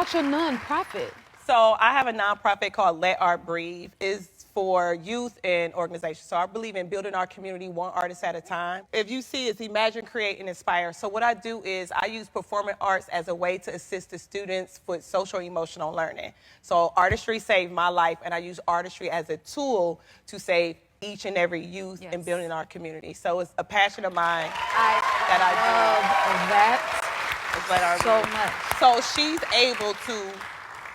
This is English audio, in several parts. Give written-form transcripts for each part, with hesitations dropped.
about your nonprofit? So I have a nonprofit called Let Art Breathe. It's for youth and organizations. So I believe in building our community one artist at a time. If you see, it's imagine, create, and inspire. So what I do is I use performing arts as a way to assist the students with social emotional learning. So Artistry saved my life, and I use Artistry as a tool to save each and every youth in building our community. So it's a passion of mine that I do. Love that so much. So she's able to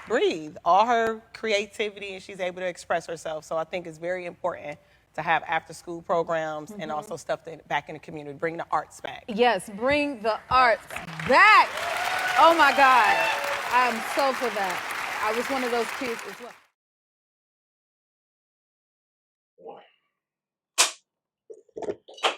breathe all her creativity, and she's able to express herself. So I think it's very important to have after school programs and also stuff back in the community, bring the arts back. Yes, bring the arts back. Oh my God, I'm so for that. I was one of those kids as well.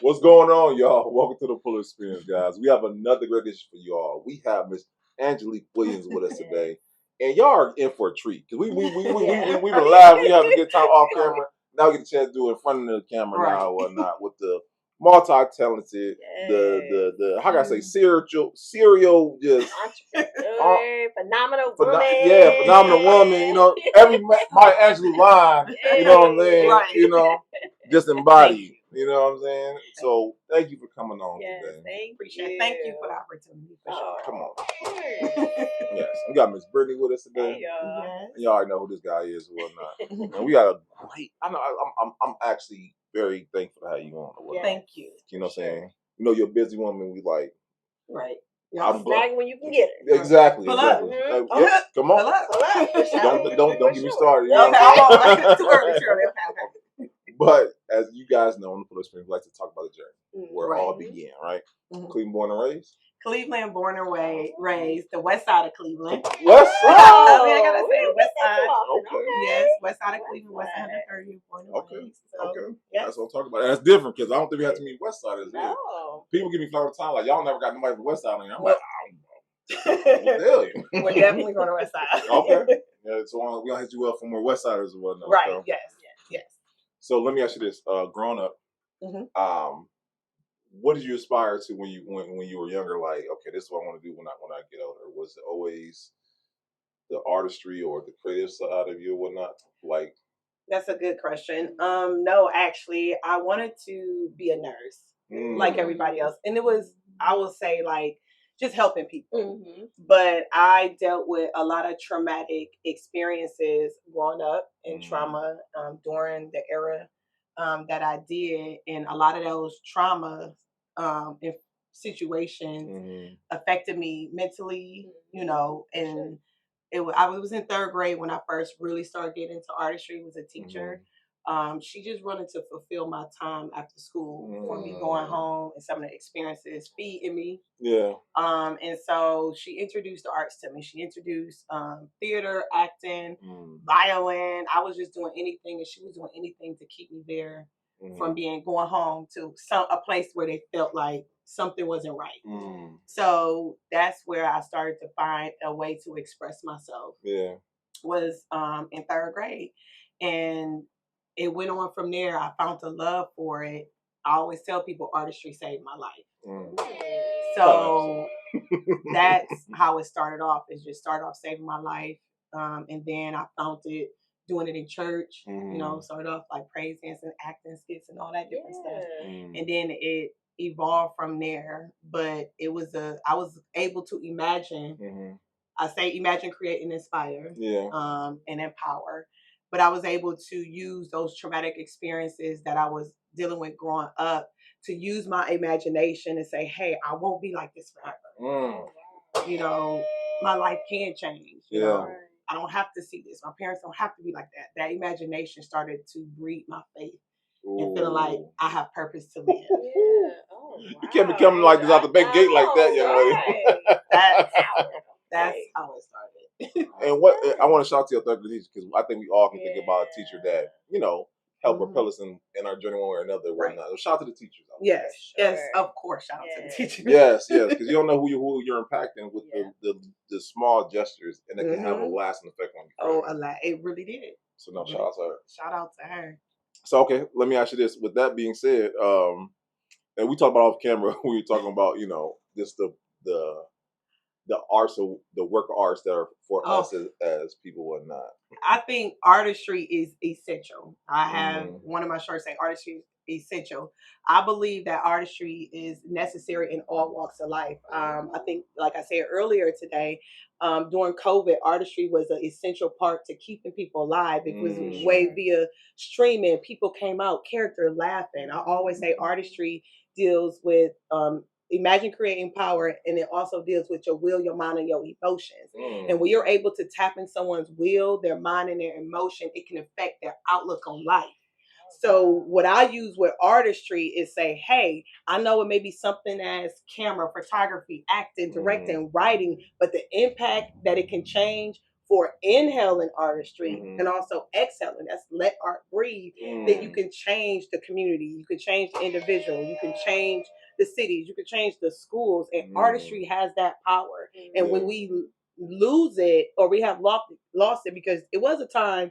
What's going on, y'all? Welcome to the Full Experience, guys. We have another great edition for y'all. We have Miss Angelique Williams with us today. And y'all are in for a treat because we've been live. We have a good time off camera. Now we get a chance to do it in front of the camera now and whatnot with the multi-talented, the how can I say, serial just phenomenal woman. Phenomenal woman. You know, every my Angelique line. You know what I'm saying? Right. You know, just embodied. You know what I'm saying? So thank you for coming on today. Thank you for the opportunity. For sure. Come on. Yes, we got Miss Brittany with us today. Hey, y'all. And y'all already know who this guy is or whatnot. And we got a great. I know. I'm actually very thankful to have you on. Thank you. You know what I'm saying? You know, you're a busy woman. We like. Right. I'm snag when you can get it. Exactly. Pull exactly. up. Yep, come on. Don't get me started. You know? Too early, Shirley. Okay. But as you guys know, on the Full Experience, we like to talk about the journey, where it all began, right? Cleveland born and raised? Cleveland born and raised, the west side of Cleveland. West side? I gotta say west side. Okay. Yes, west side of Cleveland, west 130th born and raised. So, okay. That's what I'm talking about. And that's different because I don't think we have to meet west siders. No. People give me flack all the time, like, y'all never got nobody from west side on you. I'm like, I don't know. We're definitely going to west side. Okay. Yeah, so we're gonna hit you up for more west siders and whatnot. Right, so. Yes. So let me ask you this: growing up, what did you aspire to when you were younger? Like, okay, this is what I want to do when I get older. Was it always the artistry or the creative side of you or whatnot? Like, that's a good question. No, actually, I wanted to be a nurse, like everybody else, and it was, I will say, like, just helping people. But I dealt with a lot of traumatic experiences growing up in trauma during the era that I did. And a lot of those trauma situations affected me mentally, you know, and I was in third grade when I first really started getting into artistry. Was a teacher. She just wanted to fulfill my time after school for me going home and some of the experiences feeding me. Yeah. And so she introduced the arts to me. She introduced theater, acting, violin. I was just doing anything, and she was doing anything to keep me there from going home to a place where they felt like something wasn't right. So that's where I started to find a way to express myself. Yeah. Was in third grade. And it went on from there. I found a love for it. I always tell people artistry saved my life. So that's how it started off. It just started off saving my life. And then I found it doing it in church, you know, started off like praise dancing, acting, skits, and all that different stuff. And then it evolved from there. But I was able to imagine. I say imagine, create, and inspire, and empower. But I was able to use those traumatic experiences that I was dealing with growing up to use my imagination and say, hey, I won't be like this forever. You know, my life can change. You know, I don't have to see this. My parents don't have to be like that. That imagination started to breed my faith and feeling like I have purpose to live. You can't be coming like this out the back gate like that, you know. That's how it started. And what I want to shout to your third grade teacher, because I think we all can think about a teacher that, you know, help propel us in our journey one way or another. Right. Shout out to the teachers. Yes, of course. Shout out to the teachers. Yes, because you don't know who you're impacting with the small gestures, and it can have a lasting effect on you. Oh, it really did. So no, shout out to her. Shout out to her. So okay, let me ask you this. With that being said, and we talked about off camera, we were talking about, you know, just the the arts, of the work of arts that are for us as people, whatnot? I think artistry is essential. I have one of my shirts saying artistry is essential. I believe that artistry is necessary in all walks of life. I think, like I said earlier today, during COVID, artistry was an essential part to keeping people alive. It was way via streaming. People came out, character laughing. I always say artistry deals with imagine creating power, and it also deals with your will, your mind, and your emotions. And when you're able to tap in someone's will, their mind, and their emotion, it can affect their outlook on life. So what I use with artistry is say, hey, I know it may be something as camera, photography, acting, directing, writing, but the impact that it can change for inhaling artistry and also exhaling, that's let art breathe, that you can change the community, you can change the individual, you can change the cities, you can change the schools, and artistry has that power. And when we lose it, or we have lost it, because it was a time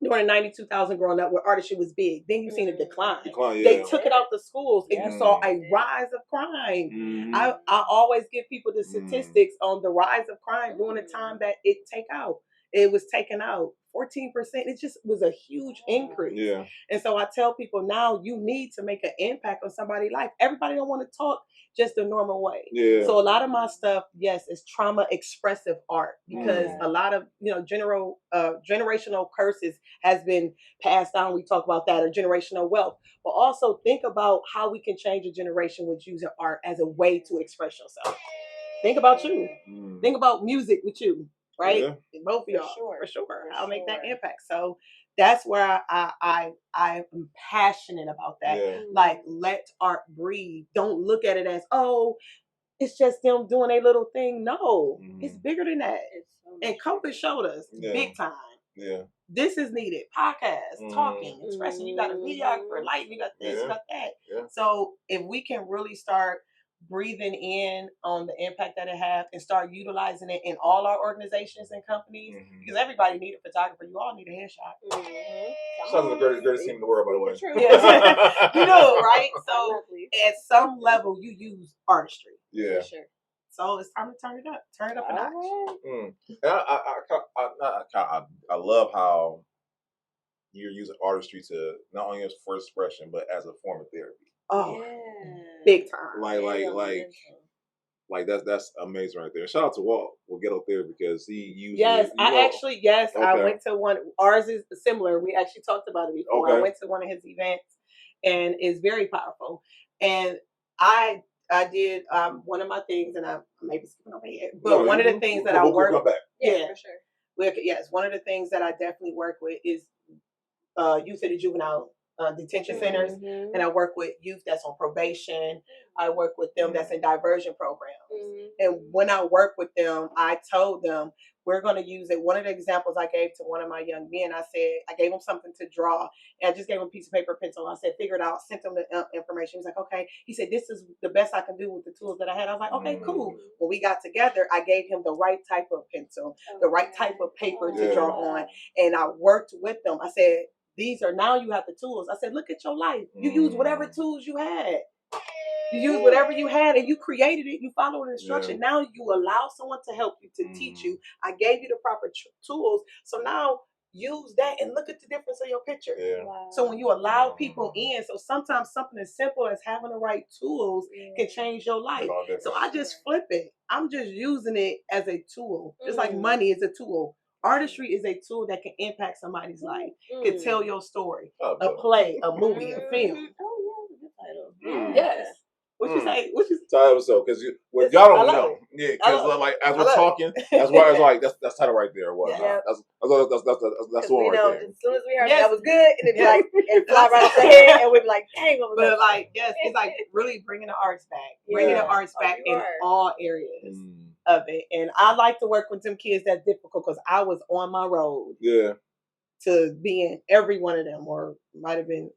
during the 92,000 growing up where artistry was big. Then you seen a decline. They took it out the schools and you saw a rise of crime. I always give people the statistics on the rise of crime during the time that it was taken out. 14%. It just was a huge increase. Yeah. And so I tell people now you need to make an impact on somebody's life. Everybody don't want to talk just the normal way. Yeah. So a lot of my stuff, yes, is trauma expressive art, because a lot of generational curses has been passed down. We talk about that, or generational wealth. But also think about how we can change a generation with using art as a way to express yourself. Think about you. Think about music with you. Right? Yeah. Both of y'all, for sure. I'll make that impact. So that's where I am passionate about that. Yeah. Like, let art breathe. Don't look at it as, oh, it's just them doing a little thing. No, it's bigger than that. And COVID showed us big time. Yeah. This is needed. Podcast, talking, expressing. You got a videographer, light, you got this, you got that. Yeah. So if we can really start breathing in on the impact that it has and start utilizing it in all our organizations and companies, because everybody need a photographer. You all need a headshot. Sounds like the greatest team in the world, by the way. Yes. You know, right? So at some level, you use artistry. Yeah. Sure. So it's time to turn it up a notch. And I love how you're using artistry to not only as for expression, but as a form of therapy. Oh, big time. Like that's amazing right there. Shout out to Walt with Ghetto Therapy, because he used I went to one. Ours is similar. We actually talked about it before. I went to one of his events, and it's very powerful. And I did one of my things, and I may be skipping over here, but one of the things that I work with, for sure. Yes, one of the things that I definitely work with is youth at the juvenile detention centers, and I work with youth that's on probation. I work with them that's in diversion programs. And when I work with them, I told them we're going to use it. One of the examples I gave to one of my young men, I gave him something to draw, and I just gave him a piece of paper, pencil. I said, figure it out, sent him the information. He was like, okay. He said, this is the best I can do with the tools that I had. I was like, okay, cool. When we got together, I gave him the right type of pencil, the right type of paper to draw on, and I worked with them. I said, now you have the tools. I said, look at your life. You use whatever tools you had. You use whatever you had, and you created it. You followed the instruction. Now you allow someone to help you, to teach you. I gave you the proper tools. So now use that and look at the difference of your picture. Yeah. Wow. So when you allow people in, so sometimes something as simple as having the right tools can change your life. So I just flip it. I'm just using it as a tool. Just like money is a tool. Artistry is a tool that can impact somebody's life, can tell your story, a play, a movie, a film. Oh, yeah, good title. Yes. What you say? Title episode, because y'all don't know. Yeah, because like as we're talking, that's why it's like that's title right there. What? Yeah. That's the one right there. As soon as we heard that was good, and it'd be like it fly right off the head, and we'd be like, dang. But like, yes, it's like really bringing the arts back, bringing the arts back in all areas of it. And I like to work with them kids that's difficult, because I was on my road to being every one of them, or might have been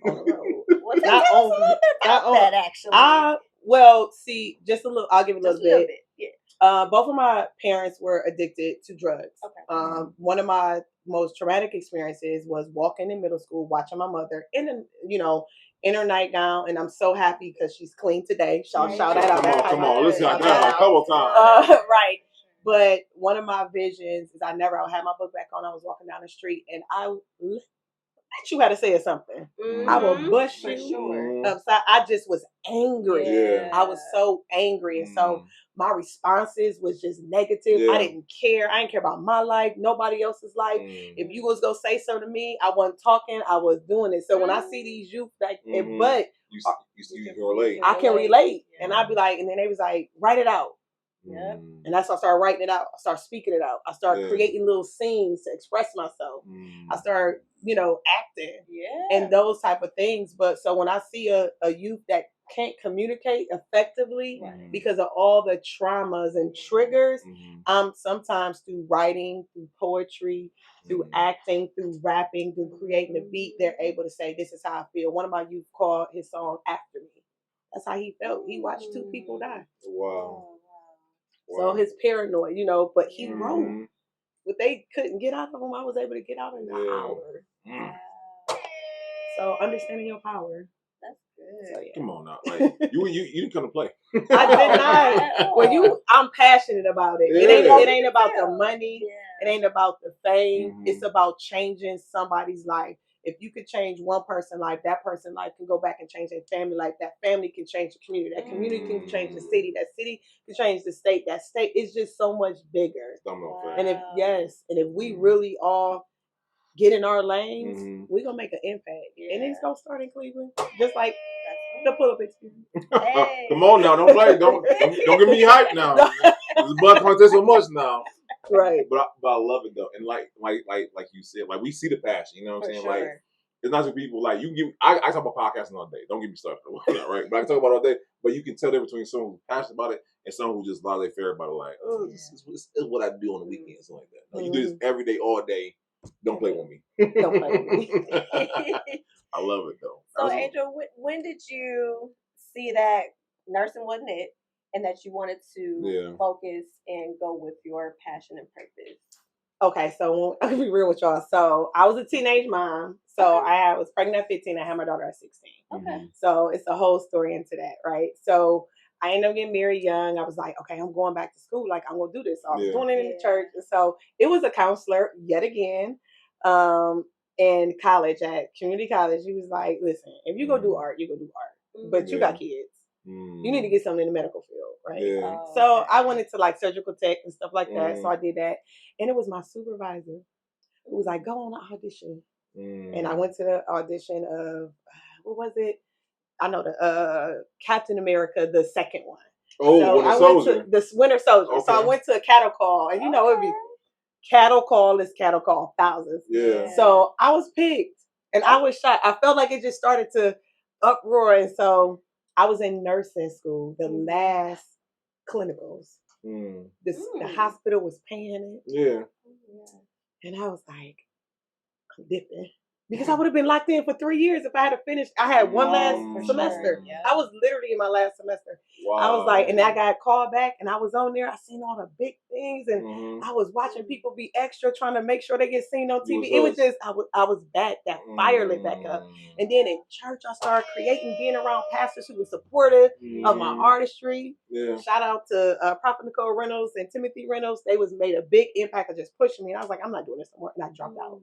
on the road. Well, tell us a little bit about that, actually. Well, see, just a little. I'll give a little bit. Yeah. Both of my parents were addicted to drugs. Okay. One of my most traumatic experiences was walking in middle school, watching my mother in her nightgown, and I'm so happy because she's clean today. Shout that out. Come on, listen, I Shout got that a couple times. right. But one of my visions is I had my book back on. I was walking down the street, and I bet you had to say something. Mm-hmm. I will bust For you sure. upside. I just was angry. Yeah. I was so angry, and so my responses was just negative. Yeah. I didn't care. I didn't care about my life, nobody else's life. If you was gonna say something to me, I wasn't talking. I was doing it. So when I see these youth, like, but you can relate. I can relate, and I'd be like, and then they was like, write it out. Yep. And that's when I started writing it out. I started speaking it out. I started creating little scenes to express myself. I started, acting and those type of things. But so when I see a youth that can't communicate effectively because of all the traumas and triggers, sometimes through writing, through poetry, through acting, through rapping, through creating a beat, they're able to say, this is how I feel. One of my youth called his song After Me. That's how he felt. He watched 2 people die. Wow. So his paranoid, but he wrote. What they couldn't get out of him, I was able to get out in an hour. So understanding your power. That's good. So, yeah. Come on now, like you didn't come to play. I did not. Well, I'm passionate about it. Yeah. It ain't about the money. Yeah. It ain't about the fame. It's about changing somebody's life. If you could change one person's life, that person's life can go back and change their family life. That family can change the community. That community can change the city. That city can change the state. That state is just so much bigger. And if we really all get in our lanes, we're gonna make an impact. And it's gonna start in Cleveland. Just like the pull-up experience. Hey. Come on now, don't play. Don't get me hyped now. This blood contest so much now. Right. But I love it though. And like you said, like we see the passion, you know what I'm saying? Sure. Like it's not just people like you give I talk about podcasting all day. Don't get me started, right? But I can talk about it all day. But you can tell the difference between someone who's passionate about it and someone who just laissez-faire about it, like, this is what I do on the weekends, something like that. No, you do this every day, all day. Don't play with me. Don't play with me. I love it though. So Angel, when did you see that nursing wasn't it, and that you wanted to focus and go with your passion and purpose? Okay, so I'll be real with y'all. So I was a teenage mom. So I was pregnant at 15. I had my daughter at 16. Okay. So it's a whole story into that, right? So I ended up getting married young. I was like, okay, I'm going back to school. Like, I'm going to do this. So I was doing it in the church. And so it was a counselor yet again in college, at community college. He was like, listen, if you go do art, you go do art. But you got kids. You need to get something in the medical field, right? Yeah. So I went into like surgical tech and stuff like that. So I did that. And it was my supervisor who was like, go on the audition. And I went to the audition of, what was it? I know the Captain America, the second one. Oh, so Winter I Soldier. went to the Winter Soldier. Okay. So I went to a cattle call. And it'd be cattle call, thousands. Yeah. So I was picked. And I was shocked. I felt like it just started to uproar. And so I was in nursing school, the last clinicals. The hospital was paying it. Yeah. And I was like, I'm dipping. Because I would have been locked in for 3 years if I had finished. I had one last semester. Yeah. I was literally in my last semester. Wow. I was like, and I got called back, and I was on there. I seen all the big things, and I was watching people be extra, trying to make sure they get seen on TV. It was just, I was back, that fire lit back up. And then in church, I started creating, being around pastors who were supportive of my artistry. Yeah. Shout out to Prophet Nicole Reynolds and Timothy Reynolds. They made a big impact of just pushing me. And I was like, I'm not doing this no more. And I dropped out.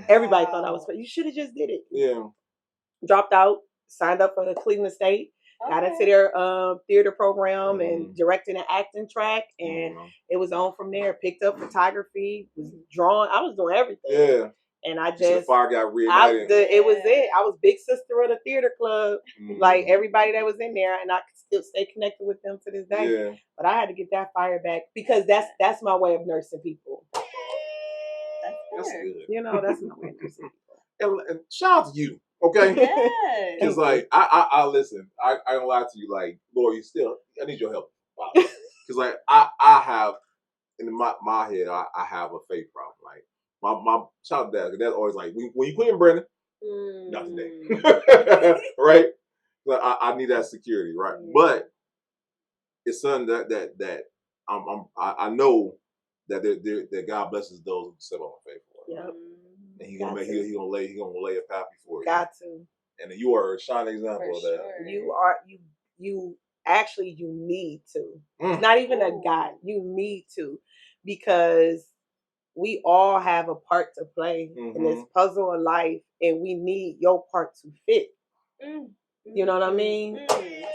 Everybody thought I was, you should have just did it. Yeah. Dropped out, signed up for the Cleveland State, got into their theater program and directing and acting track, and it was on from there. Picked up photography, was drawing. I was doing everything. Yeah. And I just, the fire got reignited. It was it. I was big sister of the theater club, like everybody that was in there, and I could still stay connected with them to this day. Yeah. But I had to get that fire back because that's my way of nursing people. That's good. That's my way of nursing people. And shout out to you, okay? Yes. Because like I listen. I don't lie to you. Like, Lord, I need your help, Father. Because like I have in my head I have a faith problem. Like my child dad, that's always like when you put in Brandon, not today, right? But I need that security, right? But it's something that I know that that God blesses those who step on faith for. Yep. And He gonna lay a path before you. Got to. And you are a shining example of that. Sure. You actually you need to. It's not even a God. You need to, because we all have a part to play in this puzzle of life, and we need your part to fit. You know what I mean?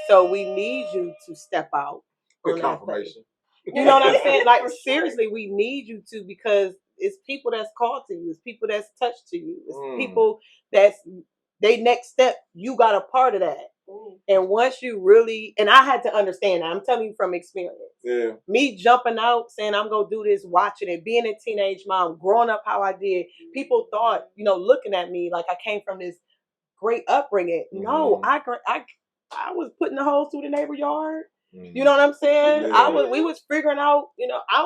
So we need you to step out. Good confirmation. You know what I'm saying? Like, seriously, we need you to, because it's people that's called to you. It's people that's touched to you. It's people that's they next step. You got a part of that. And once you really, and I had to understand that. I'm telling you from experience. Yeah. Me jumping out, saying I'm going to do this, watching it, being a teenage mom, growing up how I did. People thought, looking at me like I came from this great upbringing. No, I was putting the holes through the neighbor yard. You know what I'm saying? Yeah. We was figuring out,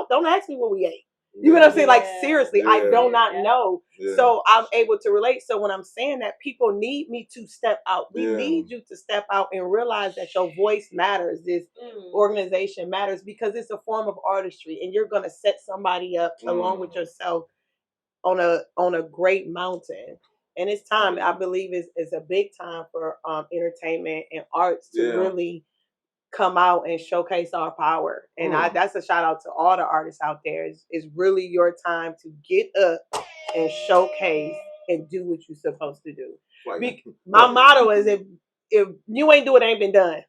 don't ask me what we ate. You know what I'm saying? Like, seriously, I do not know. Yeah. So I'm able to relate. So when I'm saying that, people need me to step out. We need you to step out and realize that your voice matters. This organization matters, because it's a form of artistry, and you're going to set somebody up along with yourself on a great mountain. And it's time, I believe, is a big time for entertainment and arts to really come out and showcase our power. And that's a shout out to all the artists out there. It's really your time to get up and showcase and do what you're supposed to do. My motto is, if you ain't do it, it ain't been done.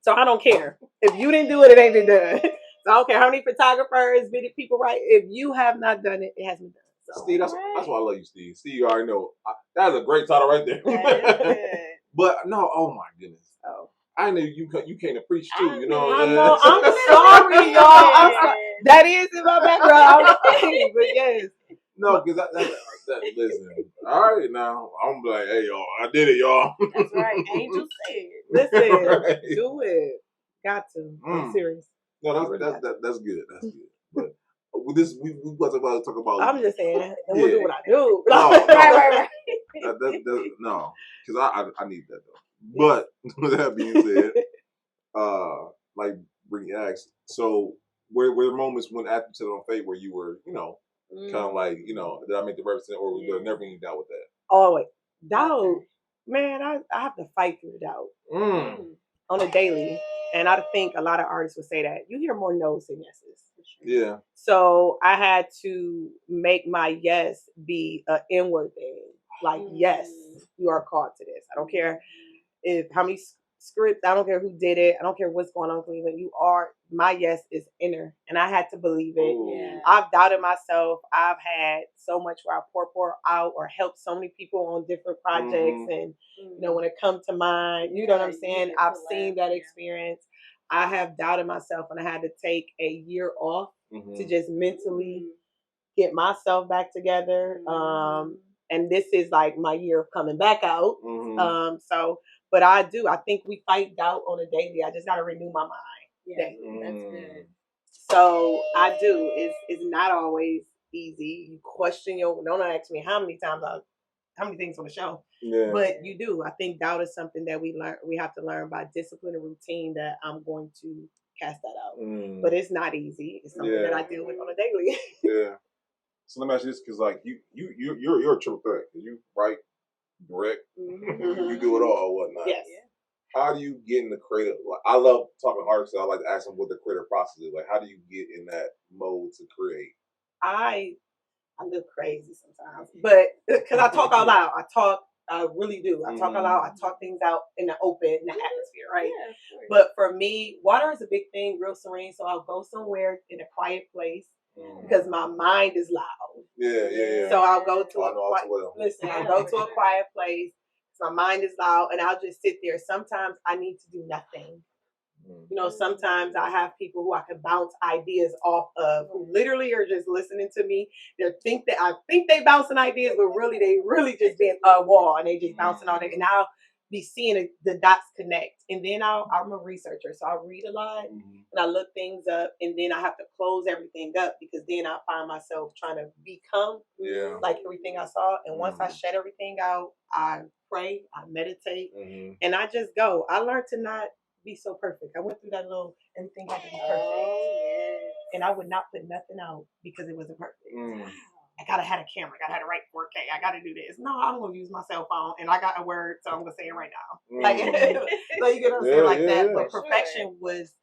So I don't care. If you didn't do it, it ain't been done. So I don't care how many photographers, video people write. If you have not done it, it hasn't been done. So. Steve, that's why I love you, Steve. Steve, you already know. That's a great title right there. But no, oh my goodness. Oh. I knew you came to preach too, I know. I'm sorry, y'all. That is in my background. But yes. No, because that listen. All right, now I'm like, hey, y'all, I did it, y'all. That's right. Angel said. Listen, right. Do it. Got to. I'm serious. No, that's good. That's good. But with this, we about to talk about. I'm just saying, and we'll do what I do. No, right. No, because I need that though. But with that being said, like Brittany asked, so were there moments when after you set on faith where you were, kind of like, did I make the represent, or was there never any doubt with that? Always. Doubt. Man, I have to fight through doubt on a daily. And I think a lot of artists would say that. You hear more no's than yeses. Yeah. So I had to make my yes be an inward thing. Like, yes, you are called to this. I don't care how many scripts, I don't care who did it. I don't care what's going on with you. My yes is inner, and I had to believe it. Yeah. I've doubted myself. I've had so much where I pour out or help so many people on different projects. And, when it comes to mine, you know what I'm saying? I've seen that experience. I have doubted myself, and I had to take a year off to just mentally get myself back together. And this is like my year of coming back out. But I think we fight doubt on a daily. I just got to renew my mind. Yeah, that's good. So I do. It's not always easy. You question don't ask me how many things on the show. Yeah. But you do. I think doubt is something that we have to learn by discipline and routine, that I'm going to cast that out. But it's not easy. It's something that I deal with on a daily. Yeah. So let me ask you this, because like you're a triple threat. You write, direct, you do it all or whatnot. Yes. How do you get in the creative? Like, I love talking artists. So I like to ask them what the creative process is. Like, how do you get in that mode to create? I look crazy sometimes, but because I talk out loud. I really do. I talk out loud. I talk things out in the open, in the atmosphere, right? Yeah, sure. But for me, water is a big thing, real serene. So I'll go somewhere in a quiet place because my mind is loud. Yeah. So I'll go to I'll go to a quiet place. My mind is loud, and I'll just sit there. Sometimes I need to do nothing. Sometimes I have people who I can bounce ideas off of, who literally are just listening to me. I think they bouncing ideas, but really they just being a wall, and they just bouncing on it. And I'll be seeing the dots connect. And then I'm a researcher, so I read a lot and I look things up, and then I have to close everything up, because then I find myself trying to become like everything I saw. And once I shut everything out, I pray, I meditate, and I just go. I learned to not be so perfect. I went through that everything had to be perfect. and I would not put nothing out because it wasn't perfect. I gotta have a camera. I gotta have it right 4K. I gotta do this. No, I'm gonna use my cell phone, and I got a word, so I'm gonna say it right now. Like, so you get what I'm saying, like that. But perfection was,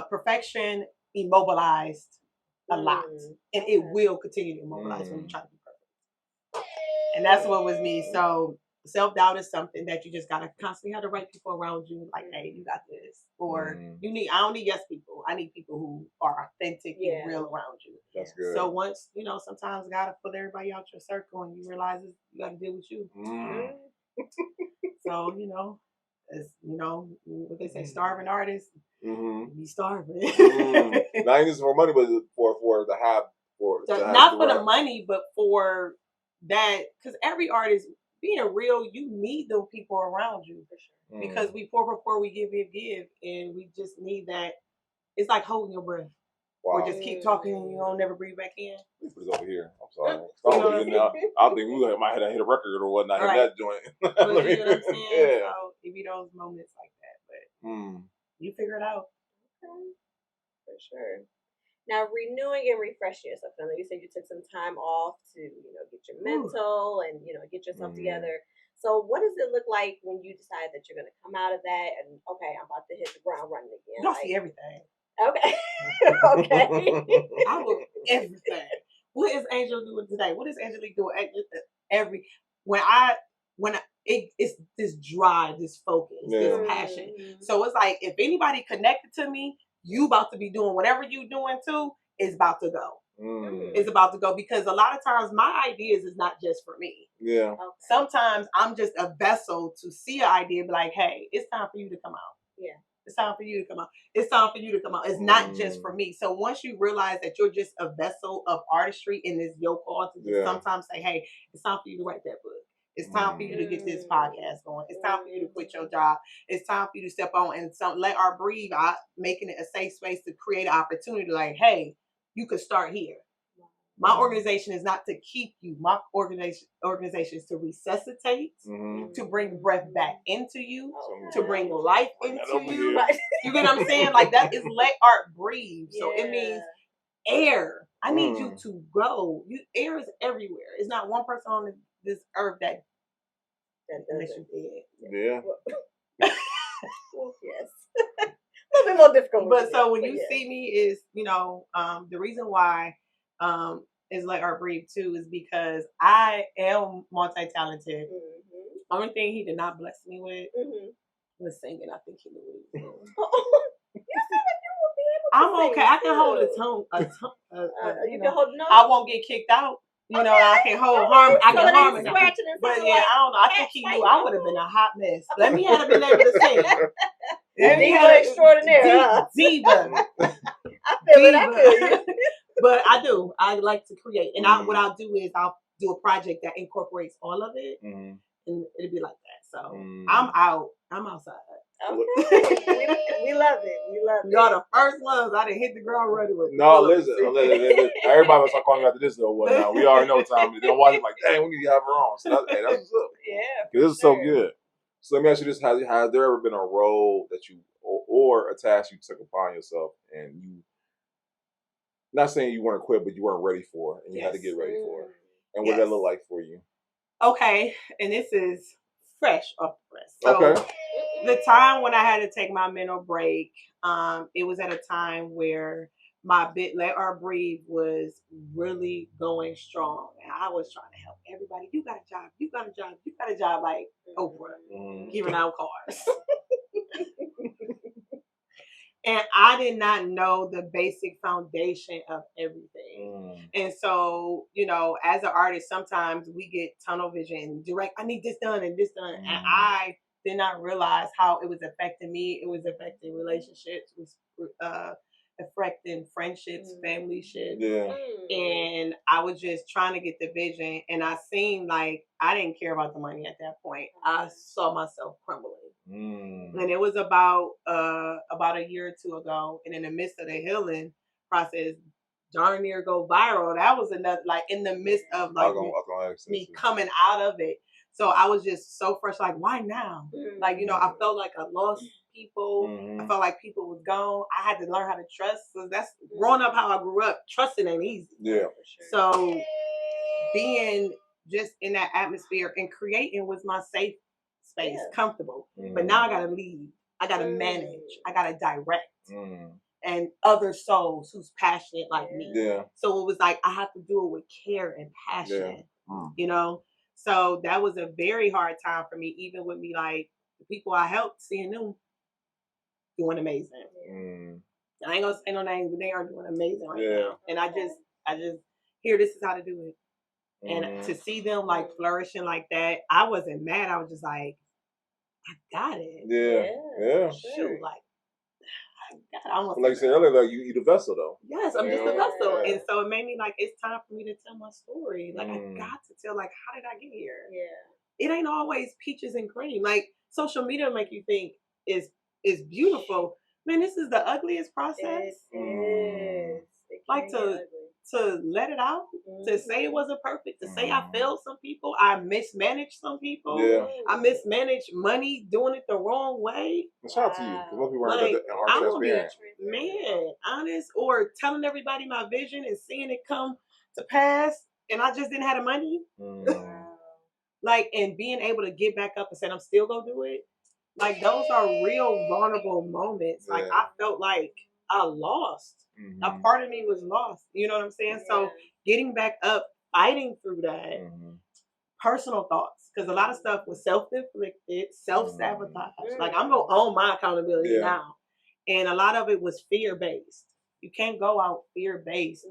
perfection immobilized a lot, and it will continue to immobilize when you try to be perfect. And that's what was me. So self-doubt is something that you just gotta constantly have the right people around you. Like, hey, you got this. Or I don't need yes people. I need people who are authentic and real around you. That's good. So once, sometimes gotta put everybody out your circle and you realize you gotta deal with you. So, as what they say, starving artists, be starving. Not even for money, but for to have not for the money, but for that, because every artist, being real, you need those people around you, for sure. Because we pour, we give, and we just need that. It's like holding your breath, or just keep talking and you don't never breathe back in. Let's put it over here. I'm sorry. I think we might have hit a record or whatnot in that joint. But you know what I'm saying? Yeah. So it be those moments like that, but you figure it out. For sure. Now, renewing and refreshing yourself. I know you said you took some time off to, get your mental and, get yourself together. So what does it look like when you decide that you're going to come out of that and, okay, I'm about to hit the ground running again? You'll see everything. Okay. Okay. I will everything. What is Angel doing today? What is Angelique doing it's this drive, this focus, this passion. So it's like, if anybody connected to me, you about to be doing whatever you doing too, is about to go. It's about to go, because a lot of times my ideas is not just for me. Yeah. Okay. Sometimes I'm just a vessel to see an idea and be like, hey, it's time for you to come out. Yeah. It's time for you to come out. It's time for you to come out. It's not just for me. So once you realize that you're just a vessel of artistry and it's your call to just sometimes say, hey, it's time for you to write that book. It's time for you to get this podcast going. It's time for you to quit your job. It's time for you to step on and let Art breathe out, making it a safe space to create an opportunity. Like, hey, you could start here. My organization is not to keep you. My organization is to resuscitate, to bring breath back into you, to bring life into you. You get what I'm saying? Like, that is let art breathe. So it means air. I need you to go. Air is everywhere. It's not one person on this earth that unless you did. Yeah. Yes. A little bit more difficult. But so when you see me is, the reason why is Let Art Breathe too is because I am multi-talented. Only thing he did not bless me with was singing. I think he knew what he was doing. You said that you would be able to I'm okay. I can hold a tone. You can hold notes. I won't get kicked out. I can hold harm. I can harmonize. But yeah, I don't know. I think he knew I would have been a hot mess. Let me have been able to sing. Diva extraordinaire. Diva. I feel it. But I do. I like to create. And what I'll do is I'll do a project that incorporates all of it. And it'll be like that. So I'm out. I'm outside. Okay. we love it. We love it. Y'all the first ones I didn't hit the ground running with. No, listen. Everybody was calling you after this though. Now we already know time. They don't watch it like, dang, we need to have her on. So that's what's up. Yeah. This is so good. So let me ask you this: Has there ever been a role that you or a task you took upon yourself and you, not saying you weren't quit, but you weren't ready for, and you had to get ready for it? And what did that look like for you? Okay, and this is fresh off the press. So the time when I had to take my mental break, it was at a time where my Let Art Breathe was really going strong. And I was trying to help everybody. You got a job. You got a job. You got a job, like Oprah, giving out cars. And I did not know the basic foundation of everything. And so, as an artist, sometimes we get tunnel vision and direct, I need this done and this done. And I did not realize how it was affecting me. It was affecting relationships, it was affecting friendships, family shit. Yeah. And I was just trying to get the vision. And I seen like, I didn't care about the money at that point. I saw myself crumbling. And it was about a year or two ago. And in the midst of the healing process, darn near go viral. That was another, like in the midst of like me coming out of it. So I was just so fresh, like, why now? Like, you know, I felt like I lost people. I felt like people was gone. I had to learn how to trust. So that's growing up how I grew up. Trusting ain't easy. Yeah. So being just in that atmosphere and creating was my safe space, comfortable. But now I gotta lead. I gotta manage. I gotta direct. And other souls who's passionate like me. Yeah. So it was like I have to do it with care and passion. You know? So that was a very hard time for me, even with me like the people I helped, seeing them doing amazing. I ain't gonna say no names, but they are doing amazing right now. And I just hear this is how to do it. And to see them like flourishing like that, I wasn't mad. I was just like, I got it. Yeah. Shoot, like I almost like you said earlier, like you the vessel though. Yes, I'm just a vessel. And so it made me like it's time for me to tell my story. Like I got to tell like how did I get here? It ain't always peaches and cream. Like social media make you think is beautiful. Man, this is the ugliest process. It is. Like to let it out, to say it wasn't perfect, to say I failed some people, I mismanaged some people, I mismanaged money, doing it the wrong way. Shout out to you, because most people aren't transparent. Man, honest, or telling everybody my vision and seeing it come to pass, and I just didn't have the money. Like, and being able to get back up and say I'm still gonna do it. Like those are real vulnerable moments. Like I felt like I lost. A part of me was lost. You know what I'm saying? So getting back up, fighting through that, personal thoughts, because a lot of stuff was self-inflicted, self-sabotage. Like I'm gonna own my accountability now, and a lot of it was fear-based. You can't go out fear-based,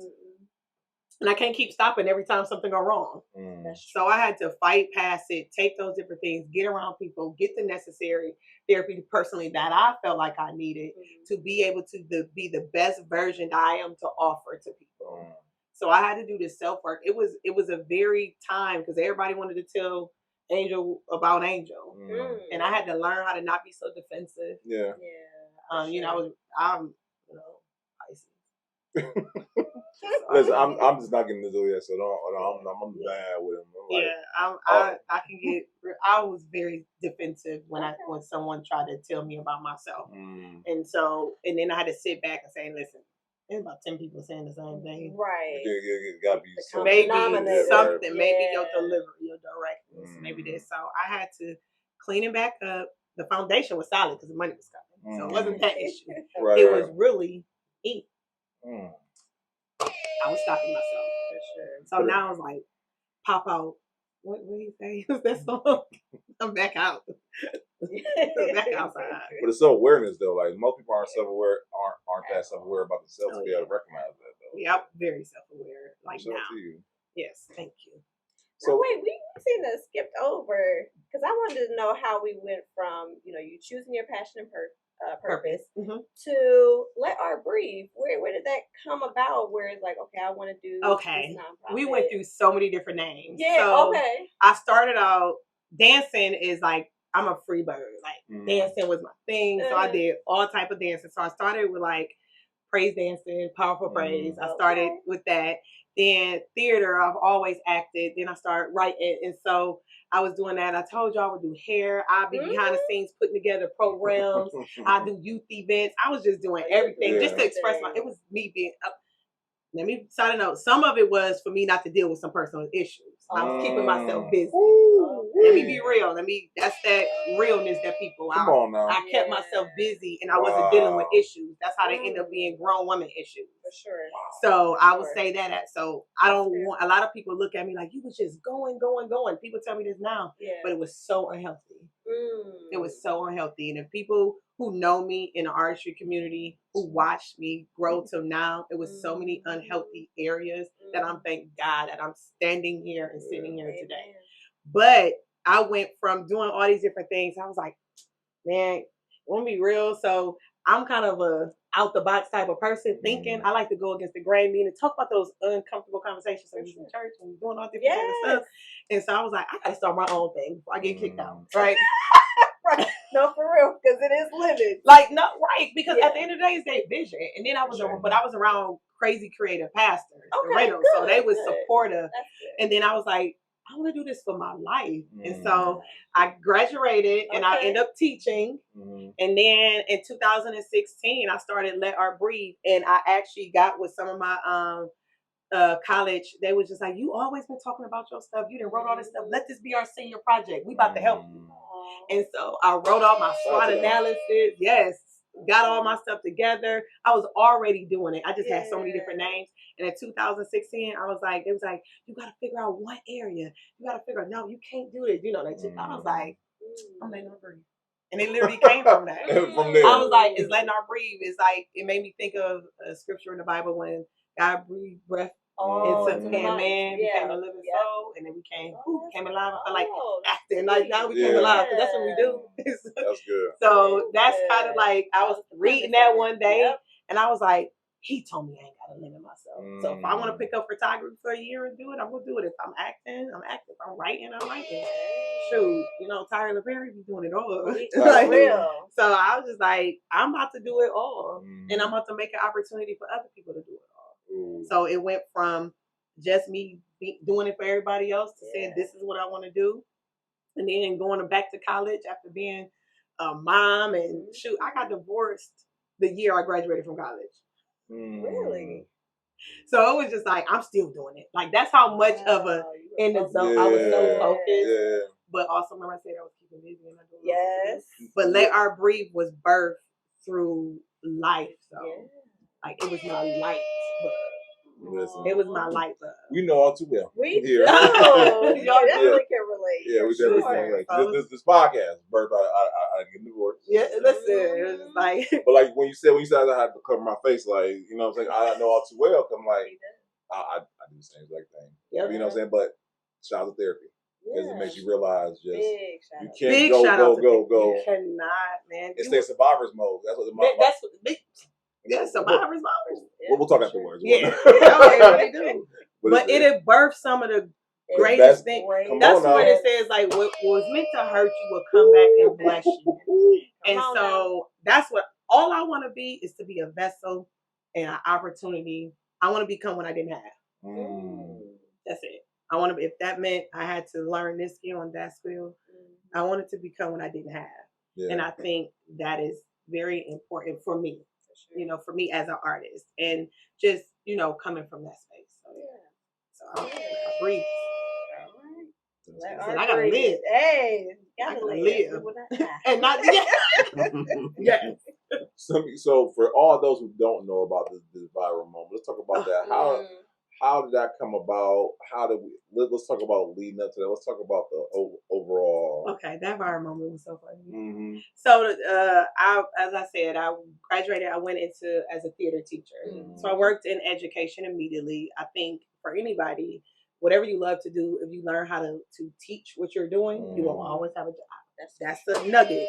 and I can't keep stopping every time something go wrong. So I had to fight past it, take those different things, get around people, get the necessary therapy personally that I felt like I needed to be able to be the best version that I am to offer to people. So I had to do this self-work. It was a very time because everybody wanted to tell Angel about Angel. And I had to learn how to not be so defensive. You know, I'm Pisces. Listen, I'm just not getting this yet, so I'm bad with him. Like, I can get. I was very defensive when someone tried to tell me about myself, and then I had to sit back and say, listen, there's about 10 people saying the same thing, right? It gotta be maybe something, maybe your delivery, your directness, maybe this. So I had to clean it back up. The foundation was solid because the money was coming, so it wasn't that issue. It was really me. I was stopping myself for sure. So now it's like pop out. What do you say? Is that song? I'm back out. Back outside. But it's self-awareness though. Like most people aren't self-aware, aren't that self-aware about themselves to be able to recognize that though. Yep, very self-aware. Like now. To you. Yes, thank you. So wait, we seem to have skipped over because I wanted to know how we went from you choosing your passion and purpose to let art breathe. Where did that come about? Where it's like, okay, I want to do this nonprofit. We went through so many different names. I started out dancing is like I'm a free bird. Like dancing was my thing, so I did all type of dancing. So I started with like praise dancing, powerful praise. I started with that. Then theater, I've always acted. Then I started writing, and so I was doing that. I told you I would do hair. I'd be behind the scenes putting together programs. I do youth events. I was just doing everything just to express it was me being up. Let me side note. Some of it was for me not to deal with some personal issues. I was keeping myself busy. Let me be real. That's that realness that people. I kept myself busy and I wasn't dealing with issues. That's how they end up being grown woman issues. For sure. So I would say that. So I don't want, a lot of people look at me like you was just going. People tell me this now, but it was so unhealthy. It was so unhealthy. And the people who know me in the artistry community, who watched me grow till now, it was so many unhealthy areas that I'm thank God that I'm standing here and sitting here today. But I went from doing all these different things. I was like, man, I want to be real. So I'm kind of a out the box type of person thinking. I like to go against the grain, meaning talk about those uncomfortable conversations. So you're in church and you're doing all different kind of stuff. And so I was like, I got to start my own thing before I get kicked out. Right. Right. No, for real, because it is living. Like, no, right. Because at the end of the day, it's their vision. And then I was around crazy creative pastors. So they was supportive. And then I was like, I want to do this for my life. And so I graduated and I ended up teaching. And then in 2016, I started Let Art Breathe. And I actually got with some of my college. They was just like, you always been talking about your stuff. You done wrote all this stuff. Let this be our senior project. We about to help you. And so I wrote all my SWOT analysis. Yes. Got all my stuff together. I was already doing it. I just had so many different names. And in 2016, I was like, it was like, you got to figure out one area. You got to figure out, no, you can't do this. You know, that I was like, I'm letting her breathe. And it literally came from that. From there. I was like, it's letting her breathe. It's like, it made me think of a scripture in the Bible when God breathed breath into man, became a living soul, and then we came alive. I felt like acting like now we came alive because that's what we do. That's good. So that's kind of like I was reading that one day, and I was like, he told me I ain't gotta limit myself. So if I want to pick up photography for a year and do it, I'm gonna do it. If I'm acting, I'm acting. If I'm writing, I'm writing. Shoot, you know, Tyler Perry be doing it all. Like, real. So I was just like, I'm about to do it all, and I'm about to make an opportunity for other people to do it all. So it went from just me doing it for everybody else to saying this is what I want to do, and then going back to college after being a mom. And shoot, I got divorced the year I graduated from college. Really? So it was just like I'm still doing it. Like that's how much of a in the zone I was so focused. But also remember I said I was keeping busy and I doing But Let Art Breathe was birthed through life. So like it was my light bulb. Listen, it was my light bulb. We know all too well. We do. Here. Y'all definitely can relate. Yeah, we definitely can relate. This podcast, birthed I get divorced. Yeah, listen, it was like. But like when you said I had to cover my face, like you know what I'm saying, I know all too well. Cause I'm like, I do the same exact thing. Yep. You know what I'm saying? But shout out to therapy. Because it makes you realize just you can't go. You cannot, man. It's their survivor's mode. That's what that's big. Yeah, survivor's mode. We'll talk afterwards. Yeah, they do. But it had birthed some of the greatest things. That's when it says like what was meant to hurt you will come back and bless you. And so that's what all I want to be is to be a vessel and an opportunity. I want to become what I didn't have. That's it. I want to. If that meant I had to learn this skill and that skill, I wanted to become what I didn't have. Yeah. And I think that is very important for me. You know, for me as an artist, and just coming from that space. So I breathe. All right. I gotta live. Hey, gotta live. And not yes. So for all those who don't know about this viral moment, let's talk about that. How did that come about? Let's talk about leading up to that. Let's talk about the overall. Okay, that viral moment was so funny. So, as I said, I graduated. I went into as a theater teacher. So I worked in education immediately. I think for anybody, whatever you love to do, if you learn how to teach what you're doing, you will always have a job. That's the nugget.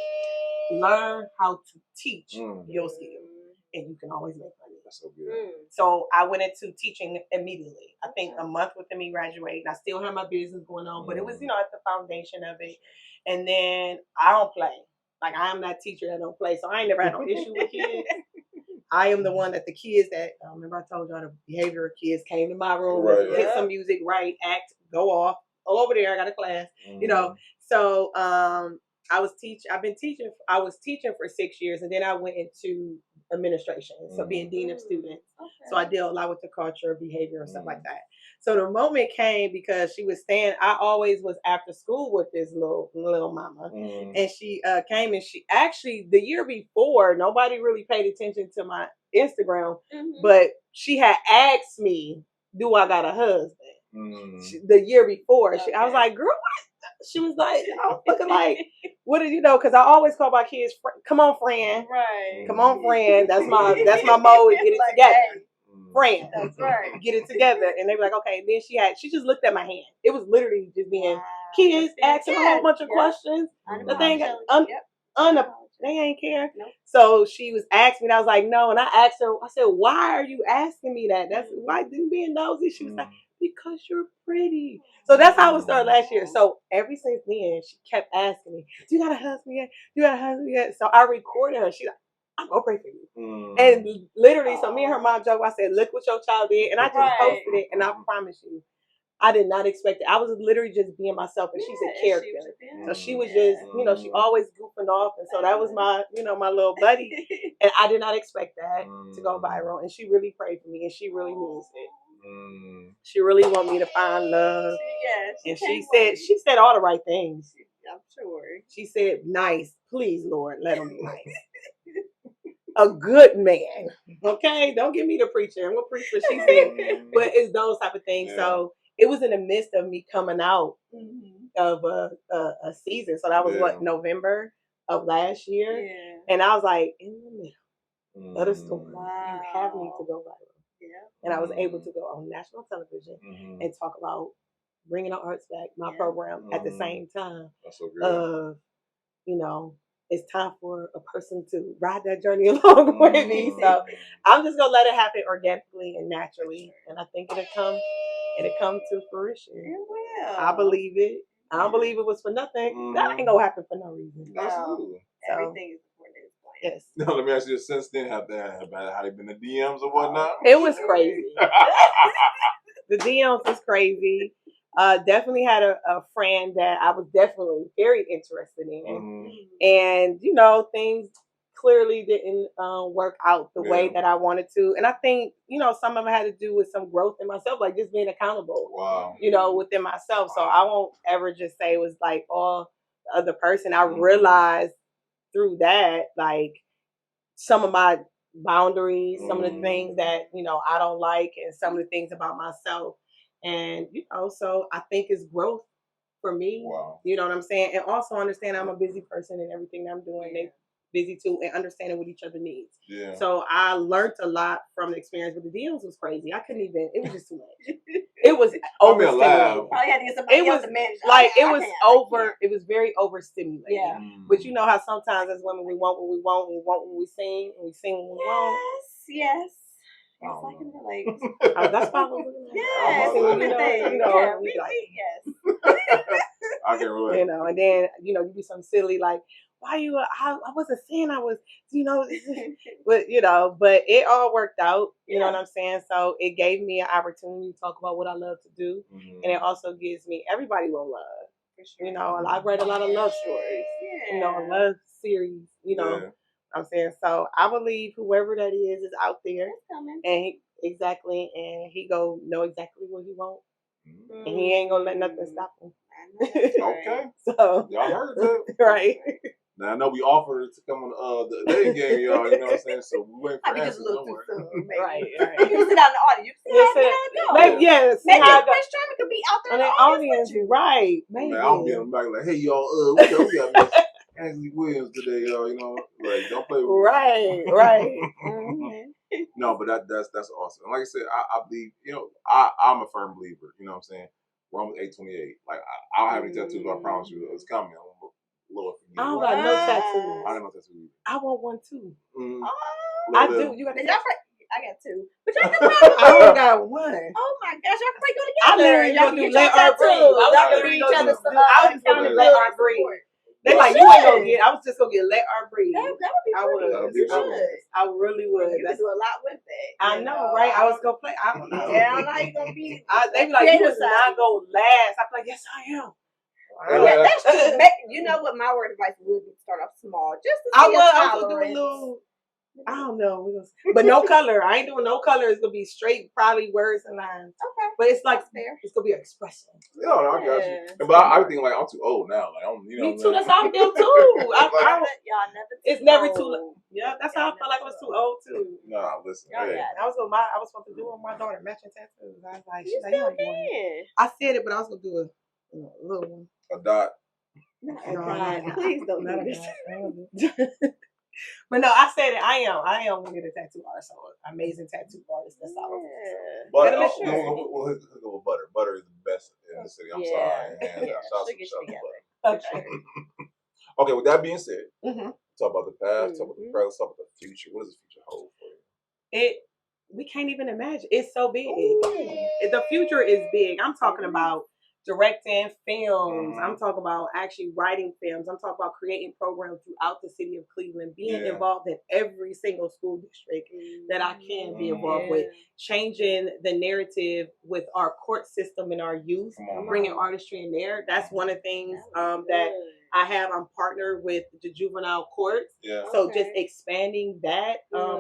Learn how to teach your skill, and you can always make money. That's so good. So I went into teaching immediately. I think a month within me graduating. I still have my business going on, but it was, at the foundation of it. And then I don't play. Like I am that teacher that don't play. So I ain't never had no issue with kids. I am the one that the kids that, I remember I told y'all the behavioral kids came to my room, hit some music, write, act, go off. All over there, I got a class, So I was teaching for 6 years, and then I went into administration, so being dean of students. So I deal a lot with the culture, behavior, and stuff like that. So the moment came because she was staying. I always was after school with this little mama, and she came, and she actually the year before nobody really paid attention to my Instagram, but she had asked me, "Do I got a husband?" The year before, I was like, "Girl, what?" She was like, I was looking like, what did you know? Because I always call my kids, come on, friend. Right. Come on, friend. That's my mode. Get it together. Friend. That's right. Get it together. And they were like, okay. And then she just looked at my hand. It was literally just being kids asking a whole bunch of questions. The thing, they ain't care. Nope. So she was asking me, and I was like, no. And I asked her, I said, why are you asking me that? That's why you being nosy. She was like, because you're pretty. So that's how it started last year. So ever since then, she kept asking me, do you got a husband yet? Do you got a husband yet? So I recorded her. She's like, I'm going to pray for you. And literally, so me and her mom joked. I said, look what your child did. And I just posted it. And I promise you, I did not expect it. I was literally just being myself, and she's a character. So she was just, she always goofing off, and so that was my, my little buddy. And I did not expect that to go viral. And she really prayed for me, and she really means it. She really want me to find love. And she said all the right things. I'm sure. She said, "Nice, please, Lord, let him be nice." A good man. Okay, don't give me the preacher. I'm gonna preach what she said, but it's those type of things. Yeah. So it was in the midst of me coming out of a season. So that was November of last year, and I was like, in the middle of the storm, you have me to go viral. And I was able to go on national television and talk about bringing the arts back, my program, at the same time. That's so good. It's time for a person to ride that journey along with me. So I'm just gonna let it happen organically and naturally, and I think it'll come to fruition. It will. I believe it. I don't believe it was for nothing. That ain't gonna happen for no reason. Absolutely. So, everything is according to his plan. Yes. Now let me ask you, since then, have they been the DMs or whatnot? It was crazy. The DMs was crazy. Definitely had a friend that I was definitely very interested in. And, things clearly didn't work out the way that I wanted to. And I think, some of it had to do with some growth in myself, like just being accountable, within myself. So I won't ever just say it was like all the other person. I realized through that, like, some of my boundaries, some of the things that, I don't like, and some of the things about myself. And, so I think it's growth for me. Wow. You know what I'm saying? And also understand I'm a busy person, and everything that I'm doing, they busy too, and understanding what each other needs. Yeah. So I learned a lot from the experience, but the DMs was crazy. I couldn't even, it was just too much. It was overstimulating. Probably had to get somebody else to manage. It was very overstimulating. Yeah. But you know how sometimes as women we want what we want, and we want what we sing, and we sing what we want. Yes. Yes, I can relate. That's probably yes. I can relate. And then you do something silly like, why you? I wasn't saying I was, but it all worked out. You know what I'm saying? So it gave me an opportunity to talk about what I love to do, and it also gives me, everybody will love. For sure. I've read a lot of love stories. Yeah. A love series. I'm saying, so I believe whoever that is out there, and he go know exactly what he wants, and he ain't gonna let nothing stop him. Okay, so y'all heard that, right? Now I know we offered to come on the dating game, y'all. You know what I'm saying? So we went for answers. Right. You can sit out in the audience. Maybe Chris Sherman could be out there in the audience. Right? Maybe. Man, I'll be in the back like, hey y'all, we got Miss Angelique Williams today, y'all. Like, don't play with me. Right. No, but that's awesome. And like I said, I believe, I'm a firm believer. You know what I'm saying? Romans 8:28. Like I don't have any tattoos, but I promise you it's coming. Lord forgive me. I don't got no tattoos. I got no tattoos. I want one too. I do. You got to. I got two. But y'all can I only got one. Oh my gosh, y'all can go together. I literally y'all do let art breathe. Y'all can be each other's. I was going to let art breathe. They like, you ain't gonna get. I was just gonna get let art breathe. That would be pretty. I really would. You could do a lot with that. I know, right? I was gonna play. I don't know. Yeah, I don't know how you gonna be. They be like, you was not gonna last. I'm like, yes, I am. Yeah, that's true. You know what my word of advice would be: start off small, just to see I was gonna do a little. I don't know, but no color. I ain't doing no color. It's gonna be straight, probably words and lines. Okay, but it's like it's gonna be an expression. Yeah, I got you. But I think like I'm too old now. Like me too. That's how I feel too. Y'all never. It's never too late. Yeah, that's how I felt like I was too old too. No, listen. Hey. I was supposed to do with my daughter matching tattoos. I was like, she's like, I said it, but I was gonna do a little one. A dot. No, please don't do this. But no, I said it. I am gonna get a tattoo artist. So amazing tattoo artist. That's all. But we'll hook up with Butter. Butter is the best in the city. I'm sorry. And Okay. Okay. With that being said, talk about the past. Talk about the present. Talk about the future. What does the future hold for you? We can't even imagine. It's so big. The future is big. I'm talking about directing films. I'm talking about actually writing films. I'm talking about creating programs throughout the city of Cleveland, being involved in every single school district that I can be involved with, changing the narrative with our court system and our youth, bringing artistry in there. That's one of the things that I have. I'm partnered with the juvenile courts. So just expanding that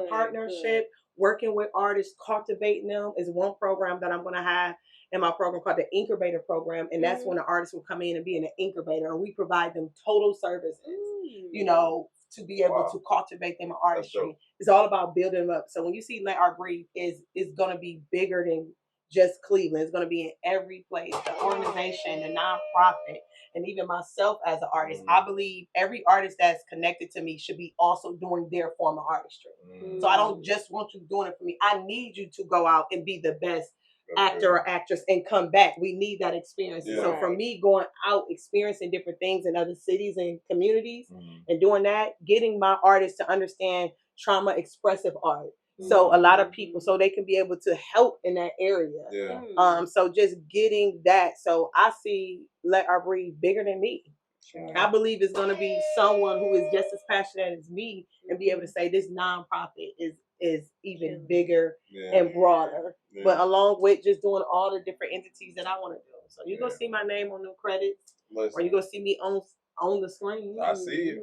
partnership, working with artists, cultivating them is one program that I'm going to have in my program called the Incubator Program. And that's when the artists will come in and be in an incubator, and we provide them total services, you know, to be able to cultivate them in artistry. It's all about building them up. So when you see Let Art Breathe, is going to be bigger than just Cleveland. It's going to be in every place, the organization, the nonprofit, and even myself as an artist. I believe every artist that's connected to me should be also doing their form of artistry. So I don't just want you doing it for me. I need you to go out and be the best actor or actress and come back. We need that experience. So for me, going out, experiencing different things in other cities and communities and doing that, getting my artists to understand trauma expressive art. So a lot of people, so they can be able to help in that area. So just getting that. So I see Let Art Breathe bigger than me. I believe it's going to be someone who is just as passionate as me and be able to say this nonprofit is even bigger and broader. But along with just doing all the different entities that I want to do. So you're going to see my name on the credits, or you're going to see me on the screen. I see it.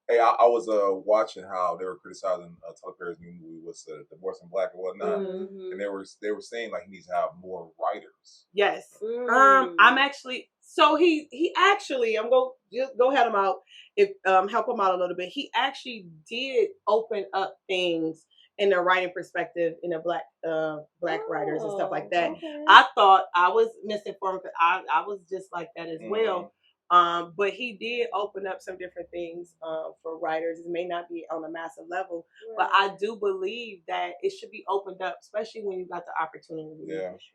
Hey, I was watching how they were criticizing Tyler Perry's new movie was Divorce in Black and whatnot, and they were saying like he needs to have more writers. Yes, I'm actually. So he actually, I'm going to just go help him out, help him out a little bit. He actually did open up things in the writing perspective in the black writers and stuff like that. I thought I was misinformed because I was just like that as well. But he did open up some different things for writers. It may not be on a massive level, but I do believe that it should be opened up, especially when you got the opportunity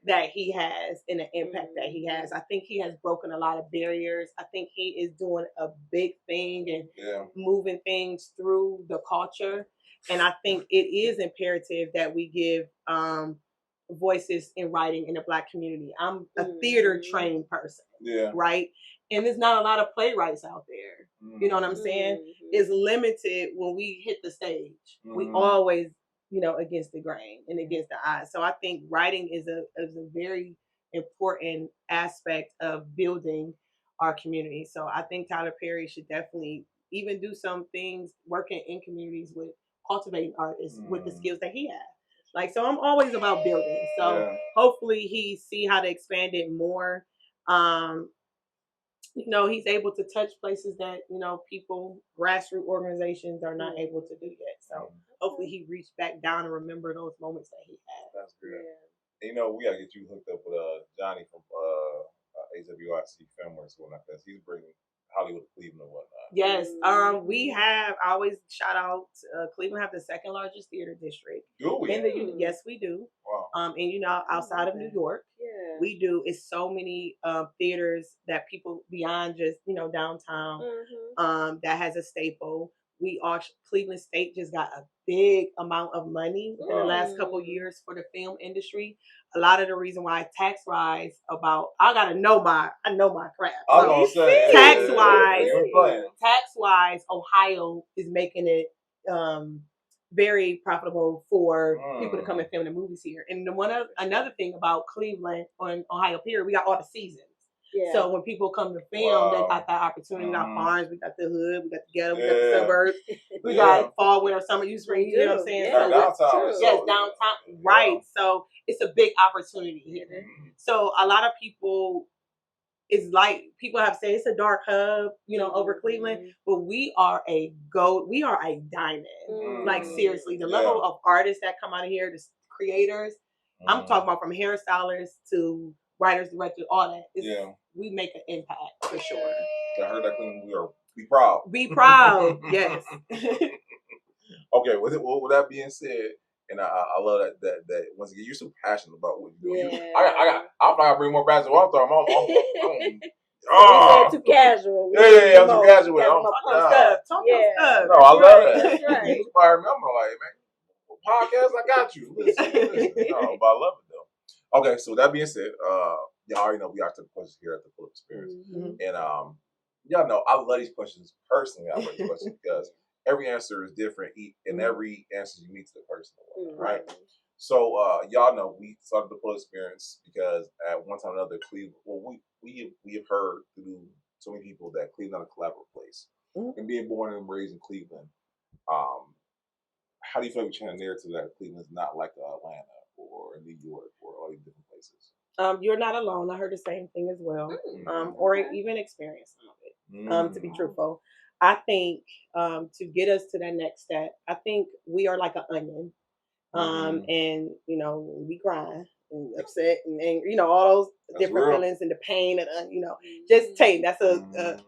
that he has and the impact that he has. I think he has broken a lot of barriers. I think he is doing a big thing and moving things through the culture. And I think it is imperative that we give voices in writing in the Black community. I'm a theater trained person, right? And there's not a lot of playwrights out there. You know what I'm saying? It's limited when we hit the stage. We always, against the grain and against the odds. So I think writing is a very important aspect of building our community. So I think Tyler Perry should definitely even do some things working in communities with cultivating artists with the skills that he has. So I'm always about building. So hopefully he see how to expand it more. He's able to touch places that, people, grassroots organizations are not able to do yet. So hopefully he reached back down and remember those moments that he had. That's good. And, we got to get you hooked up with Johnny from AWIC Filmworks and whatnot, because he's bringing Hollywood to Cleveland and whatnot. Yes. We have, I always shout out, Cleveland have the second largest theater district. Do we? Yes, we do. Wow. And, outside of New York, we do. It's so many theaters that people beyond just, downtown that has a staple. Cleveland State just got a big amount of money in the last couple of years for the film industry. A lot of the reason why tax wise I know my craft. I was gonna say tax wise, Ohio is making it very profitable for people to come and film the movies here. And another thing about Cleveland on Ohio Pier, we got all the seasons. So when people come to film, they got that opportunity. We got farms, we got the hood, we got the ghetto, we got the suburbs, we got fall, winter, summer, you spring. You know what I'm saying? Downtown, right? So it's a big opportunity here. So a lot of people, it's like people have said it's a dark hub, over Cleveland, but we are a diamond. Like seriously, the level of artists that come out of here, the creators, I'm talking about from hairstylists to writers, directors, all that. We make an impact for sure. I heard that Cleveland, be proud. Be proud, yes. Okay, with that being said, and I love that once again you're so passionate about what you're doing. I'll probably bring more passion. I'm talking. Too casual. I'm too casual. Talking stuff. No, I love that. That's right. You inspire me. I'm like, man, podcast, I got you. Listen. No, but I love it though. Okay, so that being said, y'all already know we are the questions here at the Full Experience. Mhm. And y'all know I love these questions personally. I love these questions because every answer is different and every answer is unique to the person, right? So y'all know we started the Full Experience because at one time or another, Cleveland. Well, we have heard through so many people that Cleveland is a collaborative place. And being born and raised in Cleveland, how do you feel like we change the narrative that Cleveland's not like Atlanta or New York or all these different places? You're not alone. I heard the same thing as well, or even experienced some of it. To be truthful, I think to get us to that next step, I think we are like an onion, and you know we grind and upset and you know all those different feelings and the pain and you know just take that's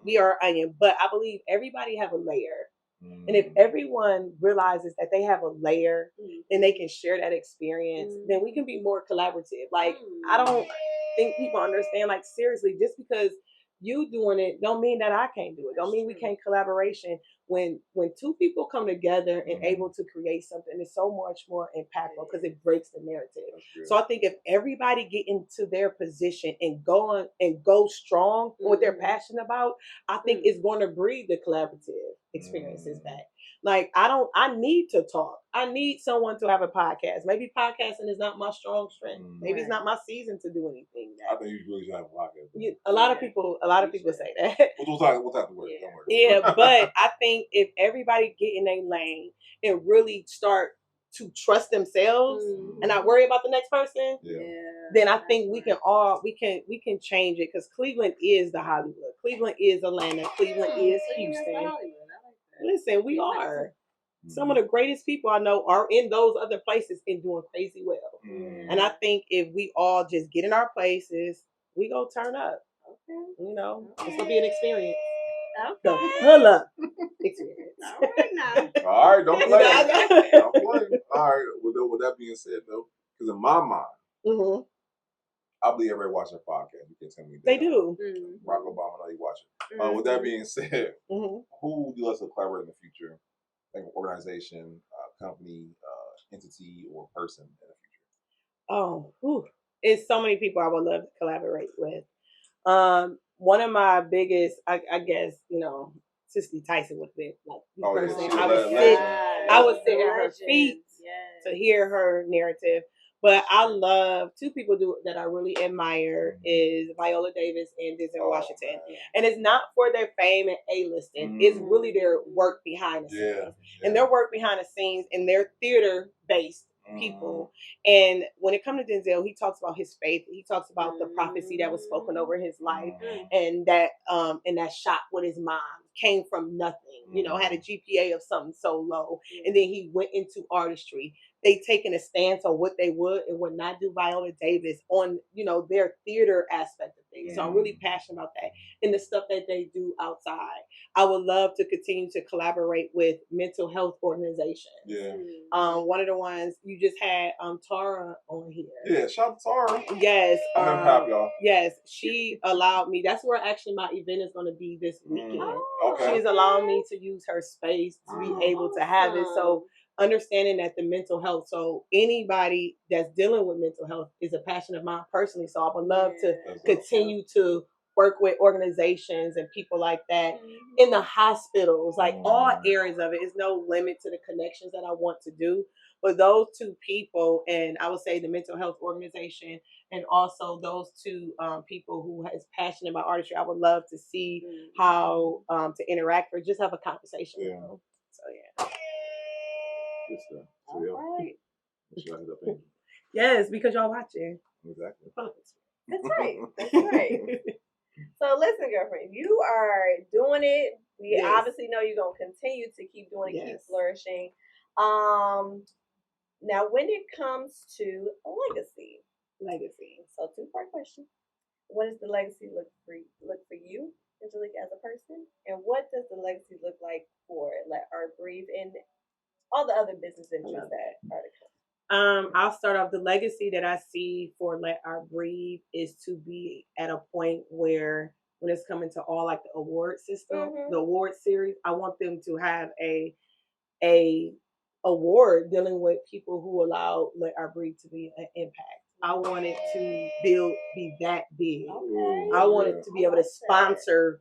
we are an onion, but I believe everybody have a layer. And if everyone realizes that they have a layer and they can share that experience, then we can be more collaborative. Like, I don't think people understand, like, seriously, just because you doing it don't mean that I can't do it. Don't mean we can't collaboration. When two people come together and able to create something, it's so much more impactful because it breaks the narrative. So I think if everybody get into their position and go strong on what they're passionate about, I think it's going to breed the collaborative experiences back. Like I need to talk. I need someone to have a podcast. Maybe podcasting is not my strong strength. Maybe it's not my season to do anything. I think you really should have a podcast. A lot of people say that. We'll talk the word. Yeah, but I think if everybody get in their lane and really start to trust themselves and not worry about the next person, then I think we can change it because Cleveland is the Hollywood. Cleveland is Atlanta. Cleveland is Houston. Listen, we are. Some of the greatest people I know are in those other places and doing crazy well. And I think if we all just get in our places, we go turn up. You know, it's gonna be an experience. The pull up experience. All right now. All right, don't play. Don't play. All right. With that being said, though, because in my mind, I believe everybody watch our podcast. You can tell me they do. Barack Obama, I know you watch it. With that being said, who would you like to collaborate in the future? Like an organization, company, entity, or person in the future? It's so many people I would love to collaborate with. One of my biggest, I guess, you know, Cicely Tyson would be like the person. I would sit at her feet to hear her narrative. But I love two people that I really admire is Viola Davis and Denzel Washington. And it's not for their fame and A-listing. It's really their work behind the scenes. And their work behind the scenes and their theater-based people. And when it comes to Denzel, he talks about his faith. He talks about the prophecy that was spoken over his life and that shot with his mom came from nothing, you know, had a GPA of something so low. And then he went into artistry. They taken a stance on what they would and would not do. Viola Davis on, you know, their theater aspect of things. So I'm really passionate about that and the stuff that they do outside. I would love to continue to collaborate with mental health organizations. One of the ones you just had Tara on here. Yeah, shout out to Tara. Yes. I'm happy, y'all. Yes, she allowed me. That's where actually my event is going to be this weekend. Okay. She's allowing me to use her space to be able to have it. So understanding that the mental health, so anybody that's dealing with mental health is a passion of mine personally. So I would love to continue to work with organizations and people like that in the hospitals, like all areas of it. Is no limit to the connections that I want to do. But those two people, and I would say the mental health organization, and also those two people who is passionate about artistry, I would love to see how to interact or just have a conversation with them. So Good stuff. So, right. Yes, because y'all watching. Exactly. That's right. That's right. So listen, girlfriend, you are doing it. We obviously know you're gonna continue to keep doing it, keep flourishing. Now, when it comes to legacy. So, two-part question: what does the legacy look for you, Angelique, as a person, and what does the legacy look like for Let Art Breathe and all the other business interests that are to come? I'll start off. The legacy that I see for Let Art Breathe is to be at a point where when it's coming to all like the award system, the award series, I want them to have a award dealing with people who allow Let Art Breathe to be an impact. I wanted to be that big. Okay. I wanted to be able to sponsor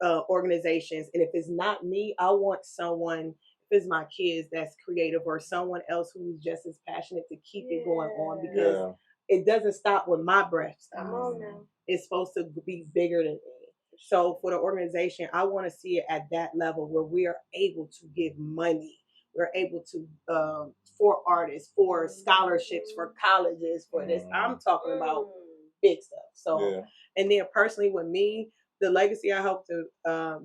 organizations, and if it's not me, I want someone. If it's my kids, that's creative, or someone else who's just as passionate to keep it going on, because it doesn't stop when my breath stops. Come on now. It's supposed to be bigger than me. So for the organization, I want to see it at that level where we are able to give money. We're able to for artists, for scholarships, for colleges, for this. I'm talking about big stuff. So, and then personally with me, the legacy I hope to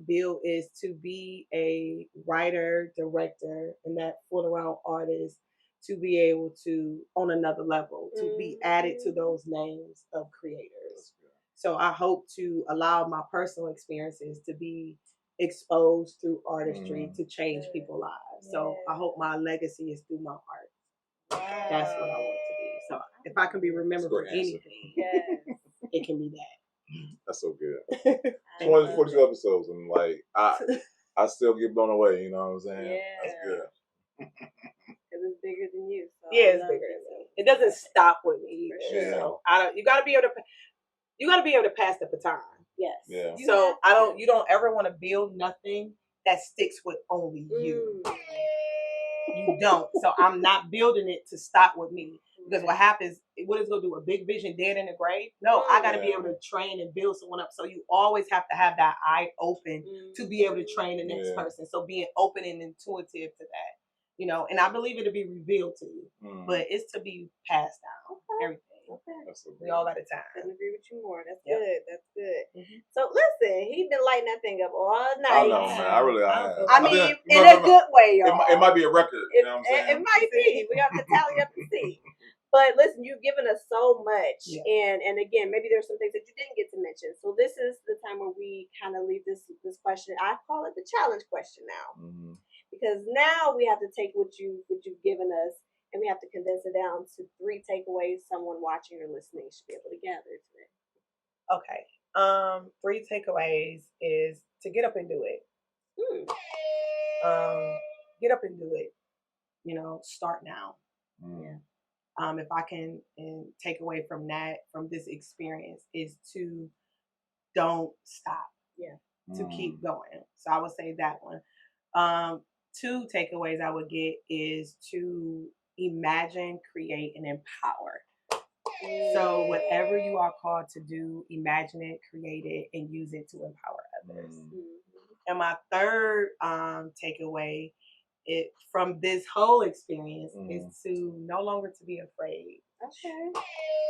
build is to be a writer, director, and that full around artist, to be able to, on another level, to be added to those names of creators. So I hope to allow my personal experiences to be exposed through artistry to change people's lives. So I hope my legacy is through my art. That's what I want to be. So if I can be remembered for anything, it can be that. That's so good. 42 episodes, and like I still get blown away. You know what I'm saying? Yeah. That's good. Because it's bigger than you. So yeah, it's bigger than me. It doesn't stop with me. Yeah. So you gotta be able to pass the baton. Yes. Yeah. So you don't ever want to build nothing that sticks with only you. You don't. So I'm not building it to stop with me. Because what happens, what is going to do? A big vision dead in the grave? No, I got to be able to train and build someone up. So you always have to have that eye open to be able to train the next person. So being open and intuitive to that, you know, and I believe it'll be revealed to you, but it's to be passed down. Everything. Okay. We all got a time. Couldn't agree with you more. That's good. That's good. So listen, he been lighting that thing up all night. I know, man. I mean, in a good way, y'all. It might be a record. You know what I'm saying? It might be. We have to tally up and see. But listen, you've given us so much, and again, maybe there's some things that you didn't get to mention. So this is the time where we kind of leave this question. I call it the challenge question now, because now we have to take what you've given us, and we have to condense it down to 3 takeaways someone watching or listening should be able to gather today. Okay. 3 takeaways is to get up and do it. Get up and do it. You know, start now. If I can take away from this experience, is to don't stop. To keep going. So I would say that one. 2 takeaways I would get is to imagine, create, and empower. So whatever you are called to do, imagine it, create it, and use it to empower others. And my 3rd takeaway from this whole experience is to no longer to be afraid. Okay.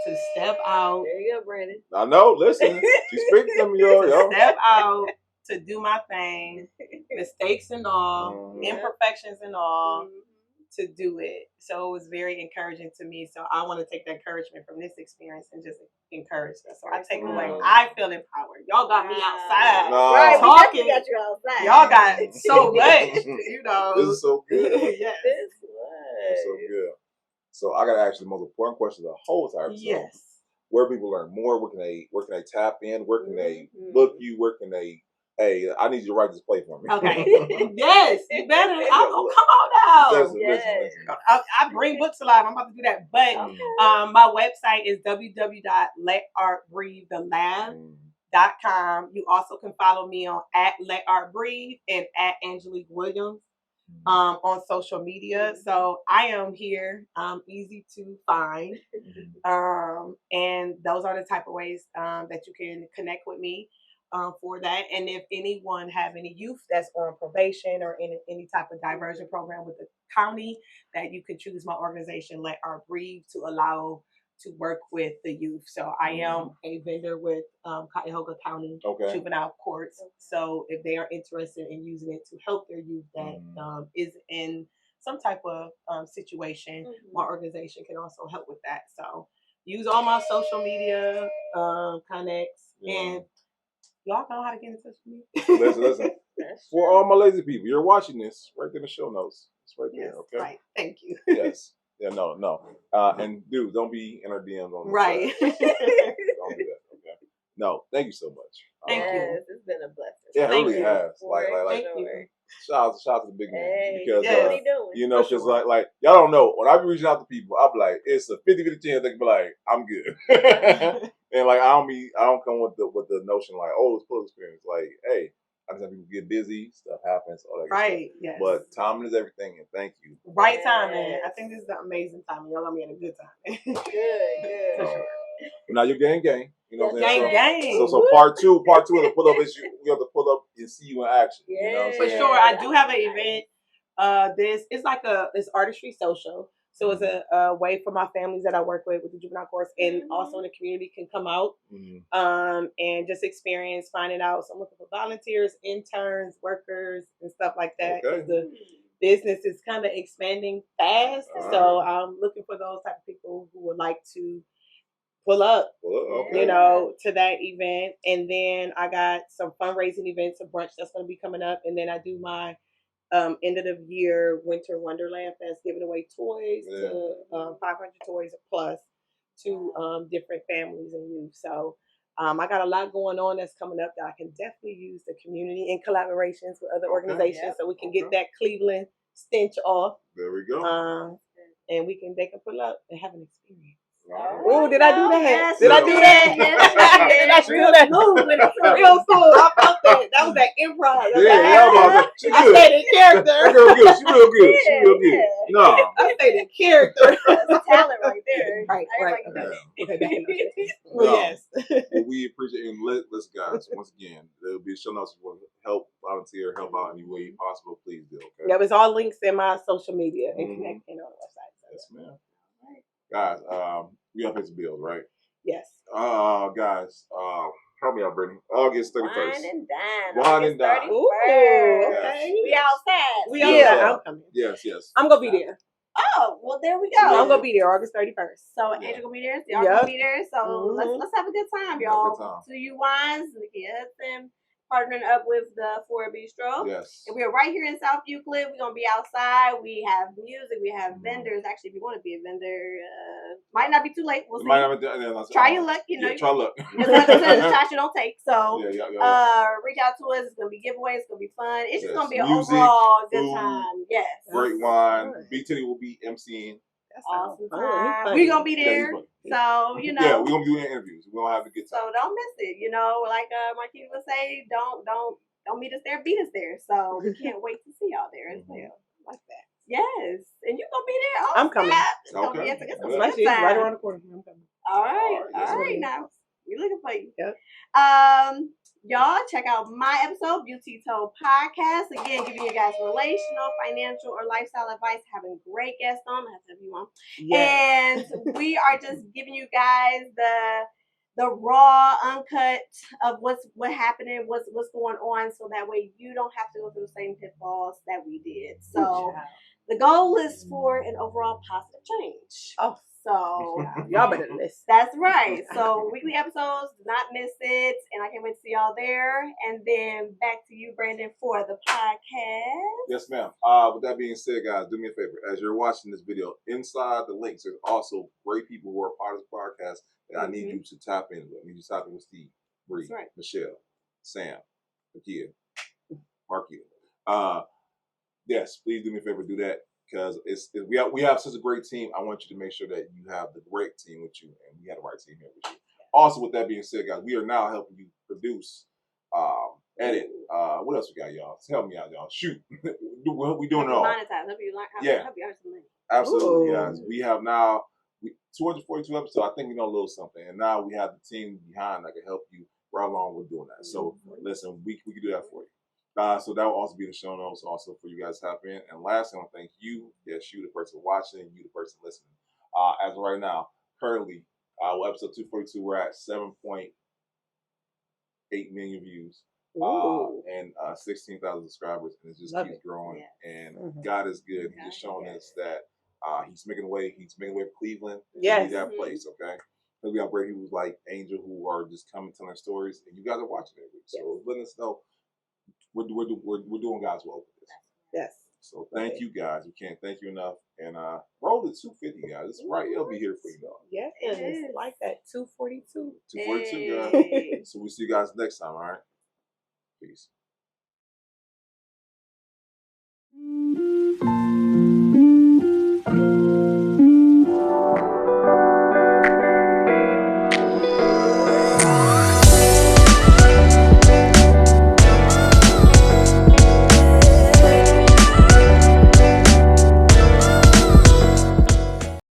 To step out. There you go, Brandon. I know. Listen, she's speaking to me, yo. To step out, to do my thing, mistakes and all, imperfections and all, to do it. So it was very encouraging to me. So I want to take the encouragement from this experience and just encourage us. So I take away, I feel empowered. Y'all got me outside. Right, talking. We got you outside. Y'all got so much, you know. This is so good. Yes. It's so good. So I got to ask you the most important question of the whole entire episode. Yes. Where people learn more? Where can they tap in? Where can they book you? Where can they? Hey, I need you to write this play for me. Okay. Yes, you better. Come on now. Listen. I bring books alive. I'm about to do that. But my website is www.letartbreathelab.com. You also can follow me on @letartbreathe and @Angelique Williams on social media. So I am here. Easy to find. And those are the type of ways that you can connect with me. For that. And if anyone have any youth that's on probation or in any type of diversion program with the county, that you can choose my organization, Let Art Breathe, to allow to work with the youth. So I am a vendor with Cuyahoga County Juvenile Courts. So if they are interested in using it to help their youth that is in some type of situation, my organization can also help with that. So use all my social media connects and y'all know how to get in touch with me. Listen. For all my lazy people, you're watching this right there in the show notes. It's right there, okay? Right. Thank you. Yes. Yeah, no. And dude, don't be in our DMs on the right. Don't do that, okay? No, thank you so much. Thank you. It's been a blessing. It Thank really you. has. Like Thank you. shout out to the big man Hey, because what he doing? you know, For because sure. like y'all don't know when I be reaching out to people, I be like, it's a 50-50 chance they can be like, I'm good, and like I don't come with the notion like, oh, it's full experience. Like, hey, I just have people get busy, stuff happens, all that good stuff. Right, yes. But timing is everything, and thank you. Right time, man. I think this is the amazing time. Y'all got me at a good time. Good. For sure. Now you're gang. You know what I'm saying? Gang. So part two of the pull up is we have to pull up and see you in action. You know what I'm For saying? sure. I do have an event. It's Artistry Social. So it's a way for my families that I work with the juvenile courts and also in the community can come out and just experience finding out. So I'm looking for volunteers, interns, workers, and stuff like that. Okay. The business is kind of expanding fast. So I'm looking for those type of people who would like to pull up, Okay. you know, to that event. And then I got some fundraising events, a brunch that's going to be coming up. And then I do my end of the year Winter Wonderland Fest, giving away toys to 500 toys plus to different families and youth. So I got a lot going on that's coming up that I can definitely use the community in collaborations with other organizations so we can get that Cleveland stench off. There we go. And they can pull up and have an experience. Oh, did I do that? Yes, Did I do that? Yes, did I do that? Smooth with it. Real smooth. I felt that. That was that improv. She I good. stayed in character. That girl good. She real good. She real good. Yeah. No. I stayed in character. That's talent right there. Right. Okay, back in the No. Yes. Well, we appreciate it. And listen, guys, once again, there'll be show notes if you want to help, volunteer, help out any way possible. Please do. Okay. That was all links in my social media and connecting on the website. So yes, ma'am. Guys, we have to pay some bills, right? Yes. Guys, help me out, Brittany. August 31st. Wine and dine. Ooh, okay. We outside. We outside. I'm coming. Yes. I'm gonna be there. Oh, well, there we go. I'm gonna be there August 31st. So Angel gonna be there. Y'all gonna be there. So let's have a good time, y'all. Good time. To you wines, the kids, and partnering up with the Four Bistro. Yes. And we're right here in South Euclid. We're gonna be outside. We have music. We have vendors. Actually, if you want to be a vendor, might not be too late. We'll see. Try your luck. You know, try luck. It's a shot you don't take. So yeah. reach out to us. It's gonna be giveaways. It's gonna be fun. It's just gonna be an music, overall good food, time. Yes. Great wine. B-Titty will be MCing. Awesome time. We're gonna be there. So, you know. Yeah, we're gonna be doing interviews. We're gonna have a good time. So don't miss it. You know, like Marquita would say, don't meet us there, beat us there. So we can't wait to see y'all there as well. Like that. Yes. And you're gonna be there. Oh, I'm coming. It's gonna be it's right around the corner. I'm coming. All right now. We're looking for you. Yep. Y'all check out my episode, Beauty Toe Podcast. Again, giving you guys relational, financial, or lifestyle advice. Having great guests on. I have to have you on. Yes. And we are just giving you guys the raw, uncut of what's happening, what's going on, so that way you don't have to go through the same pitfalls that we did. So the goal is for an overall positive change. Oh. So y'all better listen. That's right. So weekly episodes, do not miss it. And I can't wait to see y'all there. And then back to you, Brandon, for the podcast. Yes, ma'am. With that being said, guys, do me a favor. As you're watching this video, inside the links, there's also great people who are part of this podcast that I need you to tap in with. I need you to tap in with Steve, Bree, Michelle, Sam, Nakia, Marquita. Yes, please do me a favor, do that. Because we have such a great team. I want you to make sure that you have the great team with you, and we have the right team here with you. Also, with that being said, guys, we are now helping you produce, edit. What else we got, y'all? Help me out, y'all. Shoot, we doing it all. Monetize. Help you earn some money. Absolutely, guys. We have now 242 episodes. I think we know a little something, and now we have the team behind that can help you right along with doing that. So listen, we can do that for you. So that will also be the show notes also for you guys to tap in. And lastly, I want to thank you, yes, you, the person watching, you, the person listening. As of right now, currently, episode 242, we're at 7.8 million views and 16,000 subscribers, and it just keeps growing. And God is good. He's just showing us that He's making a way. He's making a way for Cleveland. Yes, that place. Okay. Because we have great people like Angel who are just coming telling their stories, and you guys are watching it. So letting us know. We're doing God's will with this. Yes. So thank you guys. We can't thank you enough. And roll to 250, guys. It's right. It'll be here for you, though. Yeah, it's like that. 242. 242, guys. So we'll see you guys next time. All right. Peace.